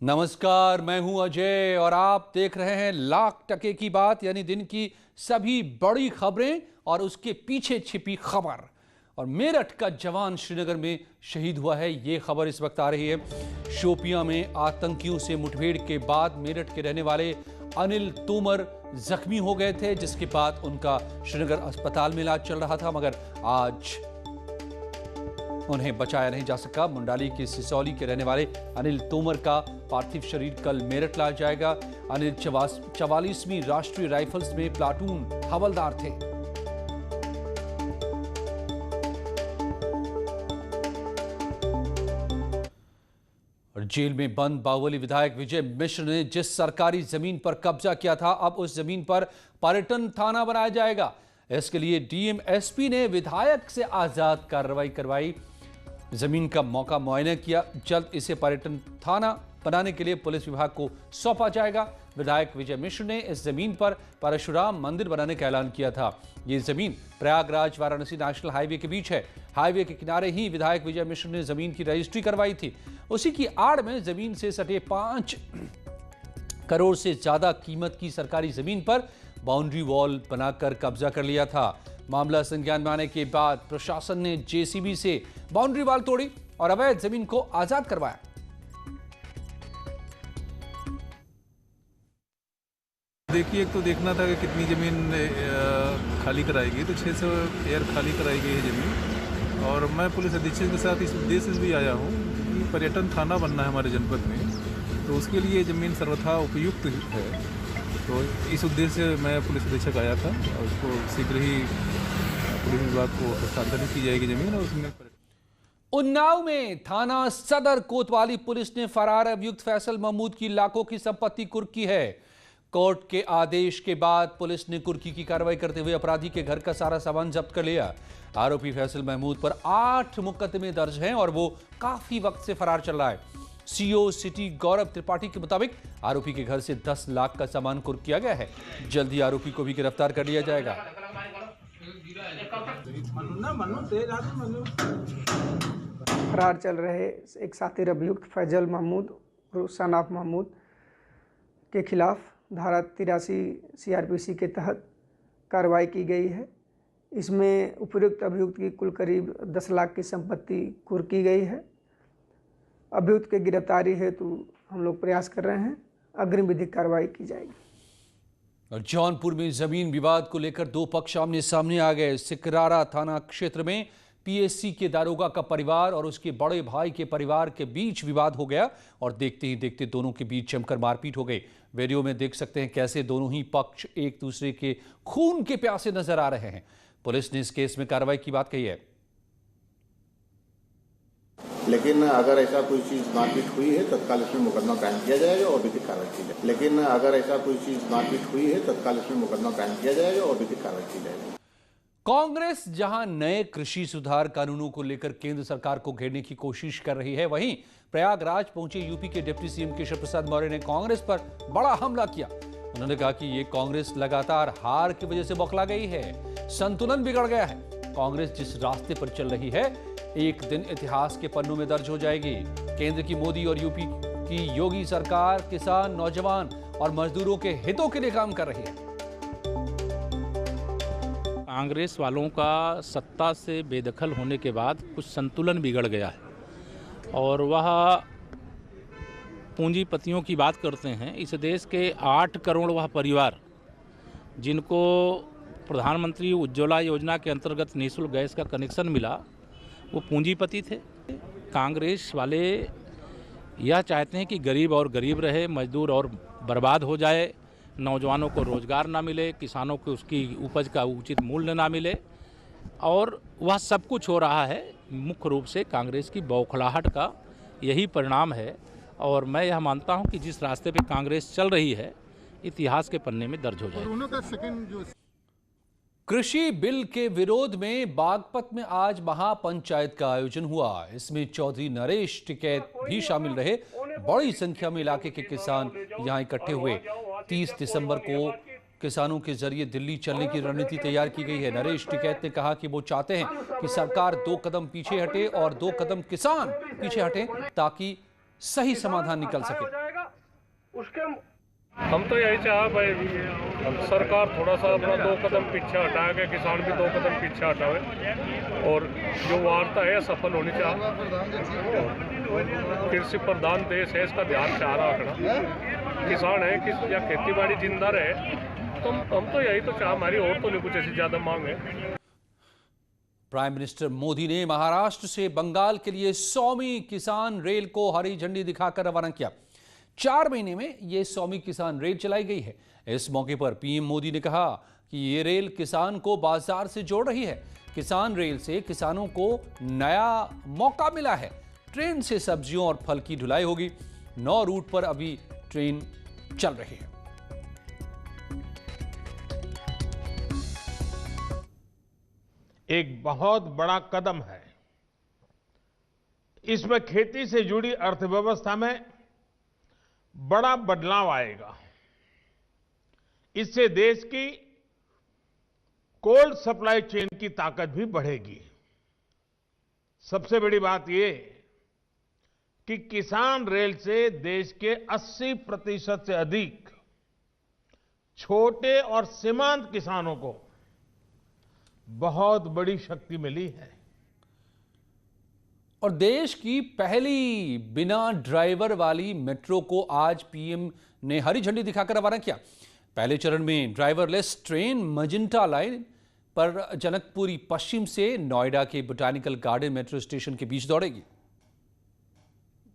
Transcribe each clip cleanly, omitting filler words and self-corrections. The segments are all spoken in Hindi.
नमस्कार, मैं हूं अजय और आप देख रहे हैं लाख टके की बात, यानी दिन की सभी बड़ी खबरें और उसके पीछे छिपी खबर। और मेरठ का जवान श्रीनगर में शहीद हुआ है, ये खबर इस वक्त आ रही है। शोपियां में आतंकियों से मुठभेड़ के बाद मेरठ के रहने वाले अनिल तोमर जख्मी हो गए थे, जिसके बाद उनका श्रीनगर अस्पताल में इलाज चल रहा था, मगर आज उन्हें बचाया नहीं जा सका। मुंडाली के सिसौली के रहने वाले अनिल तोमर का पार्थिव शरीर कल मेरठ लाया जाएगा। अनिल 44वीं राष्ट्रीय राइफल्स में प्लाटून हवलदार थे। और जेल में बंद बाहुबली विधायक विजय मिश्र ने जिस सरकारी जमीन पर कब्जा किया था, अब उस जमीन पर पर्यटन थाना बनाया जाएगा। इसके लिए डीएम एसपी ने विधायक से आजाद कार्रवाई करवाई, जमीन का मौका मुआयना किया। जल्द इसे पर्यटन थाना बनाने के लिए पुलिस विभाग को सौंपा जाएगा। विधायक विजय मिश्र ने इस जमीन पर परशुराम मंदिर बनाने का ऐलान किया था। ये जमीन प्रयागराज वाराणसी नेशनल हाईवे के बीच है। हाईवे के किनारे ही विधायक विजय मिश्र ने जमीन की रजिस्ट्री करवाई थी। उसी की आड़ में जमीन से सटे 5 करोड़ से ज्यादा कीमत की सरकारी जमीन पर बाउंड्री वॉल बनाकर कब्जा कर लिया था। मामला संज्ञान में आने के बाद प्रशासन ने जेसीबी से बाउंड्री वॉल तोड़ी और अवैध जमीन को आजाद करवाया। देखिए, एक तो देखना था कि कितनी ज़मीन खाली कराई गई, तो 600 एयर खाली कराई गई है ज़मीन। और मैं पुलिस अधीक्षक के साथ इस उद्देश्य से भी आया हूँ कि पर्यटन थाना बनना है हमारे जनपद में, तो उसके लिए ज़मीन सर्वथा उपयुक्त है। तो इस उद्देश्य से मैं पुलिस अधीक्षक आया था और उसको शीघ्र ही पुलिस विभाग को हस्तांतरित की जाएगी ज़मीन। और उसमें उन्नाव में थाना सदर कोतवाली पुलिस ने फरार अभियुक्त फैसल महमूद की लाखों की संपत्ति कुर्की है। कोर्ट के आदेश के बाद पुलिस ने कुर्की की कार्रवाई करते हुए अपराधी के घर का सारा सामान जब्त कर लिया। आरोपी फैसल महमूद पर 8 मुकदमे दर्ज हैं और वो काफी वक्त से फरार चल रहा है। सीओ सिटी गौरव त्रिपाठी के मुताबिक आरोपी के घर से 10 लाख का सामान कुर्क किया गया है। जल्दी आरोपी को भी गिरफ्तार कर लिया जाएगा। फरार चल रहे एक साथी अभियुक्त फैजल महमूद और सनाफ महमूद के खिलाफ धारा 83 सीआरपीसी के तहत कार्रवाई की गई है। इसमें उपयुक्त अभियुक्त की कुल करीब 10 लाख की संपत्ति कुर्क की गई है। अभियुक्त के गिरफ्तारी हेतु हम लोग प्रयास कर रहे हैं, अग्रिम विधिक कार्रवाई की जाएगी। और जौनपुर में जमीन विवाद को लेकर 2 पक्ष आमने सामने आ गए। सिकरारा थाना क्षेत्र में पीएससी के दारोगा का परिवार और उसके बड़े भाई के परिवार के बीच विवाद हो गया और देखते ही देखते दोनों के बीच जमकर मारपीट हो गई। वीडियो में देख सकते हैं कैसे दोनों ही पक्ष एक दूसरे के खून के प्यासे नजर आ रहे हैं। पुलिस ने इस केस में कार्रवाई की बात कही है। लेकिन अगर ऐसा कोई चीज मारपीट हुई है तत्काल इसमें मुकदमा कायम किया जाएगा और विधिक कार्रवाई की जाएगी। लेकिन अगर ऐसा कोई चीज मारपीट हुई है तत्काल इसमें मुकदमा कायम किया जाएगा और विधिक कार्रवाई की जाएगी। कांग्रेस जहां नए कृषि सुधार कानूनों को लेकर केंद्र सरकार को घेरने की कोशिश कर रही है, वहीं प्रयागराज पहुंचे यूपी के डिप्टी सीएम केशव प्रसाद मौर्य ने कांग्रेस पर बड़ा हमला किया। उन्होंने कहा कि ये कांग्रेस लगातार हार की वजह से बौखला गई है, संतुलन बिगड़ गया है। कांग्रेस जिस रास्ते पर चल रही है, एक दिन इतिहास के पन्नों में दर्ज हो जाएगी। केंद्र की मोदी और यूपी की योगी सरकार किसान, नौजवान और मजदूरों के हितों के लिए काम कर रही है। कांग्रेस वालों का सत्ता से बेदखल होने के बाद कुछ संतुलन बिगड़ गया है और वह पूंजीपतियों की बात करते हैं। इस देश के 8 करोड़ वह परिवार जिनको प्रधानमंत्री उज्ज्वला योजना के अंतर्गत निःशुल्क गैस का कनेक्शन मिला, वो पूंजीपति थे। कांग्रेस वाले यह चाहते हैं कि गरीब और गरीब रहे, मजदूर और बर्बाद हो जाए, नौजवानों को रोजगार ना मिले, किसानों को उसकी उपज का उचित मूल्य ना मिले, और वह सब कुछ हो रहा है मुख्य रूप से कांग्रेस की बौखलाहट का यही परिणाम है। और मैं यह मानता हूं कि जिस रास्ते पे कांग्रेस चल रही है, इतिहास के पन्ने में दर्ज हो जाएगी। कृषि बिल के विरोध में बागपत में आज महापंचायत का आयोजन हुआ। इसमें चौधरी नरेश टिकैत भी शामिल रहे। बड़ी संख्या में इलाके के किसान यहां इकट्ठे हुए। 30 दिसंबर को किसानों के जरिए दिल्ली चलने की रणनीति तैयार की गई है। नरेश टिकैत ने कहा कि वो चाहते हैं कि सरकार 2 कदम पीछे हटे और 2 कदम किसान पीछे हटे, ताकि सही समाधान निकल सके। उसके हम तो यही चाहा भाई सरकार थोड़ा सा अपना 2 कदम पीछे हटाए कि किसान भी 2 कदम पीछे हटावे और जो वार्ता है सफल होनी चाहिए। कृषि प्रधान देश है, इसका ध्यान चाह रहा रखना। किसान है कि या खेती बाड़ी जिंदा रहे, तो हम तो यही तो चाह, हमारी और तो नहीं कुछ ऐसी ज़्यादा मांग है। प्राइम मिनिस्टर मोदी ने महाराष्ट्र से बंगाल के लिए 100वीं किसान रेल को हरी झंडी दिखाकर रवाना किया। 4 महीने में यह 100वीं किसान रेल चलाई गई है। इस मौके पर पीएम मोदी ने कहा कि ये रेल किसान को बाजार से जोड़ रही है। किसान रेल से किसानों को नया मौका मिला है। ट्रेन से सब्जियों और फल की ढुलाई होगी। 9 रूट पर अभी ट्रेन चल रही है। एक बहुत बड़ा कदम है। इसमें खेती से जुड़ी अर्थव्यवस्था में बड़ा बदलाव आएगा। इससे देश की कोल्ड सप्लाई चेन की ताकत भी बढ़ेगी। सबसे बड़ी बात यह कि किसान रेल से देश के 80% से अधिक छोटे और सीमांत किसानों को बहुत बड़ी शक्ति मिली है। और देश की पहली बिना ड्राइवर वाली मेट्रो को आज पीएम ने हरी झंडी दिखाकर रवाना किया। पहले चरण में ड्राइवरलेस ट्रेन मजिंटा लाइन पर जनकपुरी पश्चिम से नोएडा के बोटानिकल गार्डन मेट्रो स्टेशन के बीच दौड़ेगी।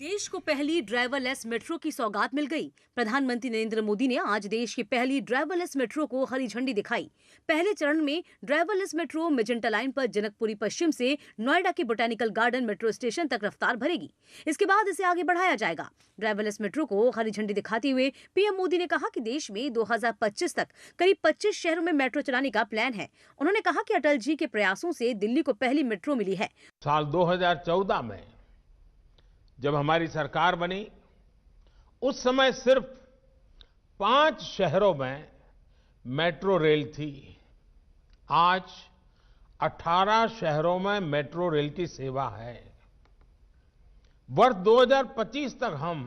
देश को पहली ड्राइवरलेस मेट्रो की सौगात मिल गई। प्रधानमंत्री नरेंद्र मोदी ने आज देश की पहली ड्राइवरलेस मेट्रो को हरी झंडी दिखाई। पहले चरण में ड्राइवरलेस मेट्रो मेजेंटा लाइन पर जनकपुरी पश्चिम से नोएडा के बोटानिकल गार्डन मेट्रो स्टेशन तक रफ्तार भरेगी। इसके बाद इसे आगे बढ़ाया जाएगा। ड्राइवरलेस मेट्रो को हरी झंडी दिखाते हुए पीएम मोदी ने कहा कि देश में 2025 तक करीब 25 शहरों में मेट्रो चलाने का प्लान है। उन्होंने कहा कि अटल जी के प्रयासों से दिल्ली को पहली मेट्रो मिली है। साल 2014 में जब हमारी सरकार बनी, उस समय सिर्फ 5 शहरों में मेट्रो रेल थी। आज 18 शहरों में मेट्रो रेल की सेवा है। वर्ष 2025 तक हम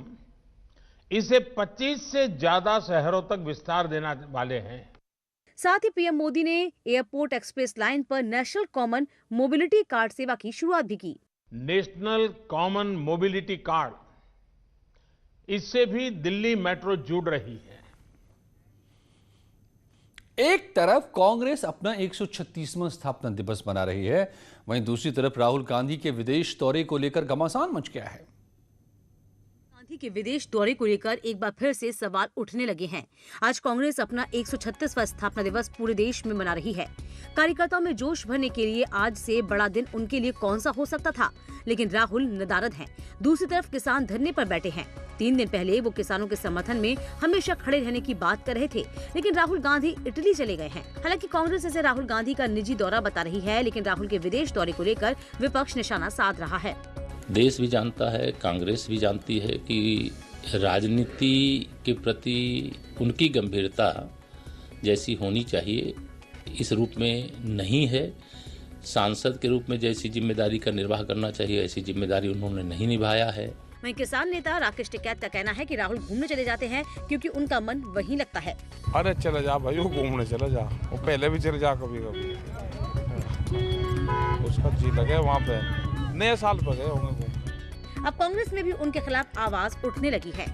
इसे 25 से ज्यादा शहरों तक विस्तार देने वाले हैं। साथ ही पीएम मोदी ने एयरपोर्ट एक्सप्रेस लाइन पर नेशनल कॉमन मोबिलिटी कार्ड सेवा की शुरुआत भी की। नेशनल कॉमन मोबिलिटी कार्ड, इससे भी दिल्ली मेट्रो जुड़ रही है। एक तरफ कांग्रेस अपना 136वां स्थापना दिवस मना रही है, वहीं दूसरी तरफ राहुल गांधी के विदेश दौरे को लेकर घमासान मच गया है। गांधी के विदेश दौरे को लेकर एक बार फिर से सवाल उठने लगे हैं। आज कांग्रेस अपना 136वां स्थापना दिवस पूरे देश में मना रही है। कार्यकर्ताओं में जोश भरने के लिए आज से बड़ा दिन उनके लिए कौन सा हो सकता था, लेकिन राहुल नदारद हैं। दूसरी तरफ किसान धरने पर बैठे हैं। 3 दिन पहले वो किसानों के समर्थन में हमेशा खड़े रहने की बात कर रहे थे, लेकिन राहुल गांधी इटली चले गए हैं। हालांकि कांग्रेस इसे राहुल गांधी का निजी दौरा बता रही है, लेकिन राहुल के विदेश दौरे को लेकर विपक्ष निशाना साध रहा है। देश भी जानता है, कांग्रेस भी जानती है कि राजनीति के प्रति उनकी गंभीरता जैसी होनी चाहिए इस रूप में नहीं है। सांसद के रूप में जैसी जिम्मेदारी का निर्वाह करना चाहिए, ऐसी जिम्मेदारी उन्होंने नहीं निभाया है। वहीं किसान नेता राकेश टिकैत का कहना है कि राहुल घूमने चले जाते हैं क्योंकि उनका मन वहीं लगता है। अरे चले जा भाई, वो घूमने चले जा, वो पहले भी चले जा कभी कभी, उसका जी लगे वहाँ पे, नए साल पर गए होंगे। अब कांग्रेस में भी उनके खिलाफ आवाज उठने लगी है।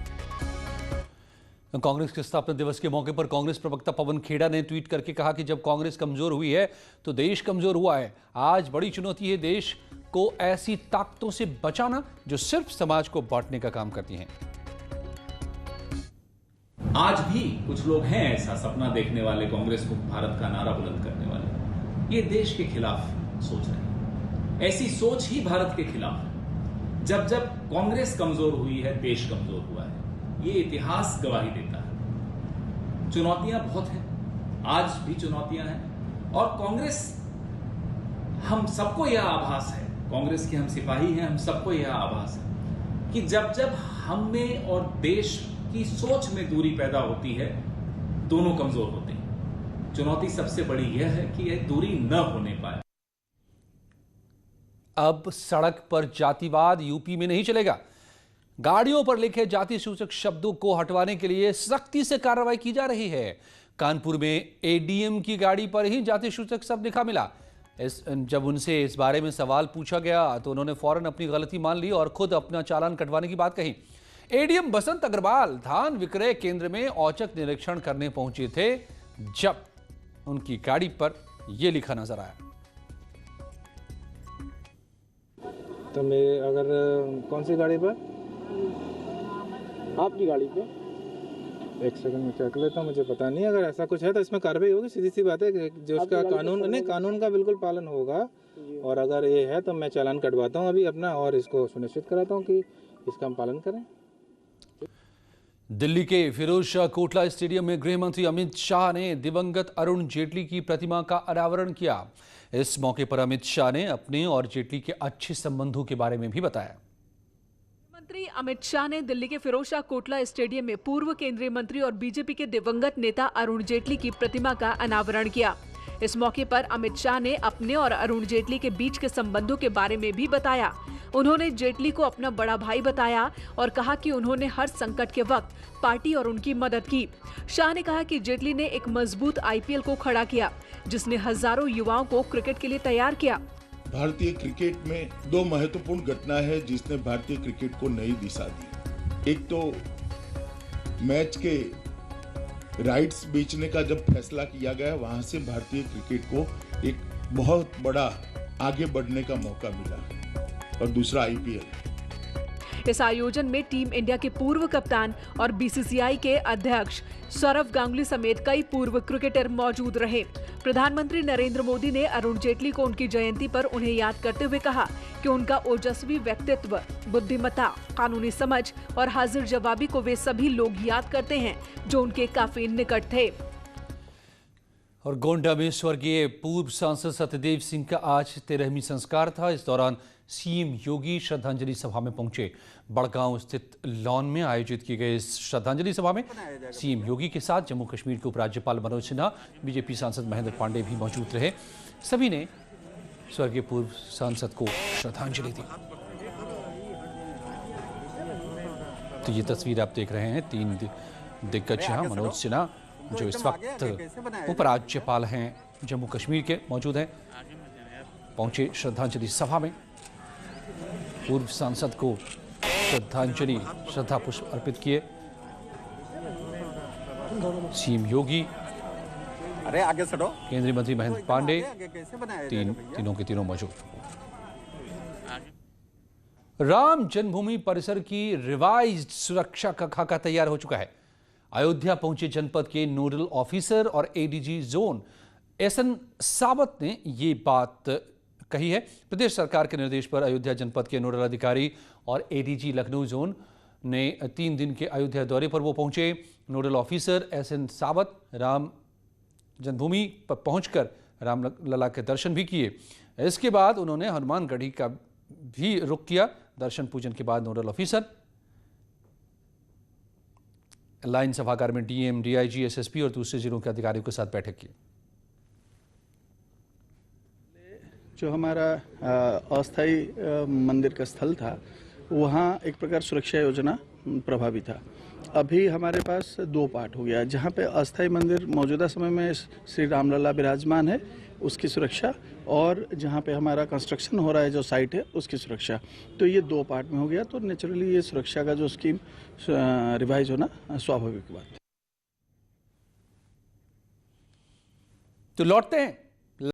कांग्रेस के स्थापना दिवस के मौके पर कांग्रेस प्रवक्ता पवन खेड़ा ने ट्वीट करके कहा कि जब कांग्रेस कमजोर हुई है तो देश कमजोर हुआ है। आज बड़ी चुनौती है देश को ऐसी ताकतों से बचाना जो सिर्फ समाज को बांटने का काम करती हैं। आज भी कुछ लोग हैं ऐसा सपना देखने वाले, कांग्रेस को भारत का नारा बुलंद करने वाले, ये देश के खिलाफ सोच रहे हैं। ऐसी सोच ही भारत के खिलाफ है। जब जब कांग्रेस कमजोर हुई है, देश कमजोर हुआ है, ये इतिहास गवाही देता है। चुनौतियां बहुत हैं, आज भी चुनौतियां हैं, और कांग्रेस, हम सबको यह आभास है, कांग्रेस के हम सिपाही हैं, हम सबको यह आभास है कि जब जब हम में और देश की सोच में दूरी पैदा होती है, दोनों कमजोर होते हैं। चुनौती सबसे बड़ी यह है कि यह दूरी न होने पाए। अब सड़क पर जातिवाद यूपी में नहीं चलेगा। गाड़ियों पर लिखे जाति सूचक शब्दों को हटवाने के लिए सख्ती से कार्रवाई की जा रही है। कानपुर में एडीएम की गाड़ी पर ही जाति सूचक शब्द लिखा मिला। जब उनसे इस बारे में सवाल पूछा गया तो उन्होंने फौरन अपनी गलती मान ली और खुद अपना चालान कटवाने की बात कही। एडीएम बसंत अग्रवाल धान विक्रय केंद्र में औचक निरीक्षण करने पहुंचे थे जब उनकी गाड़ी पर यह लिखा नजर आया। तो मैं अगर कौन सी गाड़ी पर? आपकी गाड़ी पे? एक सेकंड में चेक लेता हूँ, मुझे पता नहीं। अगर ऐसा कुछ है तो इसमें कार्रवाई होगी, सीधी सी बात है। जो उसका कानून का बिल्कुल पालन होगा और अगर ये है तो मैं चालान कटवाता हूँ अभी अपना और इसको सुनिश्चित कराता हूँ कि इसका हम पालन करें। दिल्ली के फिरोज शाह कोटला स्टेडियम में गृह मंत्री अमित शाह ने दिवंगत अरुण जेटली की प्रतिमा का अनावरण किया। इस मौके पर अमित शाह ने अपने और जेटली के अच्छे संबंधों के बारे में भी बताया। मंत्री अमित शाह ने दिल्ली के फिरोज शाह कोटला स्टेडियम में पूर्व केंद्रीय मंत्री और बीजेपी के दिवंगत नेता अरुण जेटली की प्रतिमा का अनावरण किया। इस मौके पर अमित शाह ने अपने और अरुण जेटली के बीच के संबंधों के बारे में भी बताया। उन्होंने जेटली को अपना बड़ा भाई बताया और कहा कि उन्होंने हर संकट के वक्त पार्टी और उनकी मदद की। शाह ने कहा कि जेटली ने एक मजबूत आईपीएल को खड़ा किया, जिसने हजारों युवाओं को क्रिकेट के लिए तैयार किया। भारतीय क्रिकेट में दो महत्वपूर्ण घटना है जिसने भारतीय क्रिकेट को नई दिशा दी। एक तो मैच के राइट्स बेचने का जब फैसला किया गया, वहां से भारतीय क्रिकेट को एक बहुत बड़ा आगे बढ़ने का मौका मिला, और दूसरा आईपीएल। इस आयोजन में टीम इंडिया के पूर्व कप्तान और बीसीसीआई के अध्यक्ष सौरव गांगुली समेत कई पूर्व क्रिकेटर मौजूद रहे। प्रधानमंत्री नरेंद्र मोदी ने अरुण जेटली को उनकी जयंती पर उन्हें याद करते हुए कहा कि उनका ओजस्वी व्यक्तित्व, बुद्धिमत्ता, कानूनी समझ और हाजिर जवाबी को वे सभी लोग याद करते हैं जो उनके काफी निकट थे। और गोंडा में स्वर्गीय पूर्व सांसद सत्यदेव सिंह का आज 13वीं संस्कार था। इस दौरान सीएम योगी श्रद्धांजलि सभा में पहुंचे। बड़गांव स्थित लॉन में आयोजित की गई इस श्रद्धांजलि सभा में सीएम योगी के साथ जम्मू कश्मीर के उपराज्यपाल मनोज सिन्हा, बीजेपी सांसद महेंद्र पांडे भी मौजूद रहे। सभी ने स्वर्गीय पूर्व सांसद को श्रद्धांजलि दी। तो ये तस्वीर आप देख रहे हैं, तीन दिग्गज यहाँ मनोज सिन्हा जो इस वक्त उपराज्यपाल हैं जम्मू कश्मीर के मौजूद हैं, पहुंचे श्रद्धांजलि सभा में। पूर्व सांसद को श्रद्धांजलि श्रद्धा पुष्प अर्पित किए। सीएम योगी, आगे सड़ो, केंद्रीय मंत्री महेंद्र पांडे, तीनों के तीनों मौजूद। राम जन्मभूमि परिसर की रिवाइज्ड सुरक्षा का खाका तैयार हो चुका है। अयोध्या पहुंचे जनपद के नोडल ऑफिसर और एडीजी जोन एसएन सावत ने ये बात कही है। प्रदेश सरकार के निर्देश पर अयोध्या जनपद के नोडल अधिकारी और एडीजी लखनऊ जोन ने 3 दिन के अयोध्या दौरे पर वो पहुंचे। नोडल ऑफिसर एसएन सावत राम जन्मभूमि पर पहुंचकर रामलला के दर्शन भी किए। इसके बाद उन्होंने हनुमानगढ़ी का भी रुख किया। दर्शन पूजन के बाद नोडल ऑफिसर लाइन सभागार में डीएम, डीआईजी, एसएसपी और दूसरे जिलों के अधिकारियों के साथ बैठक की। जो हमारा अस्थायी मंदिर का स्थल था, वहाँ एक प्रकार सुरक्षा योजना प्रभावी था। अभी हमारे पास 2 पार्ट हो गया, जहाँ पे अस्थायी मंदिर मौजूदा समय में श्री रामलला विराजमान है, उसकी सुरक्षा, और जहाँ पे हमारा कंस्ट्रक्शन हो रहा है जो साइट है उसकी सुरक्षा। तो ये 2 पार्ट में हो गया। तो नेचुरली ये सुरक्षा का जो स्कीम रिवाइज होना स्वाभाविक बात है। तो लौटते हैं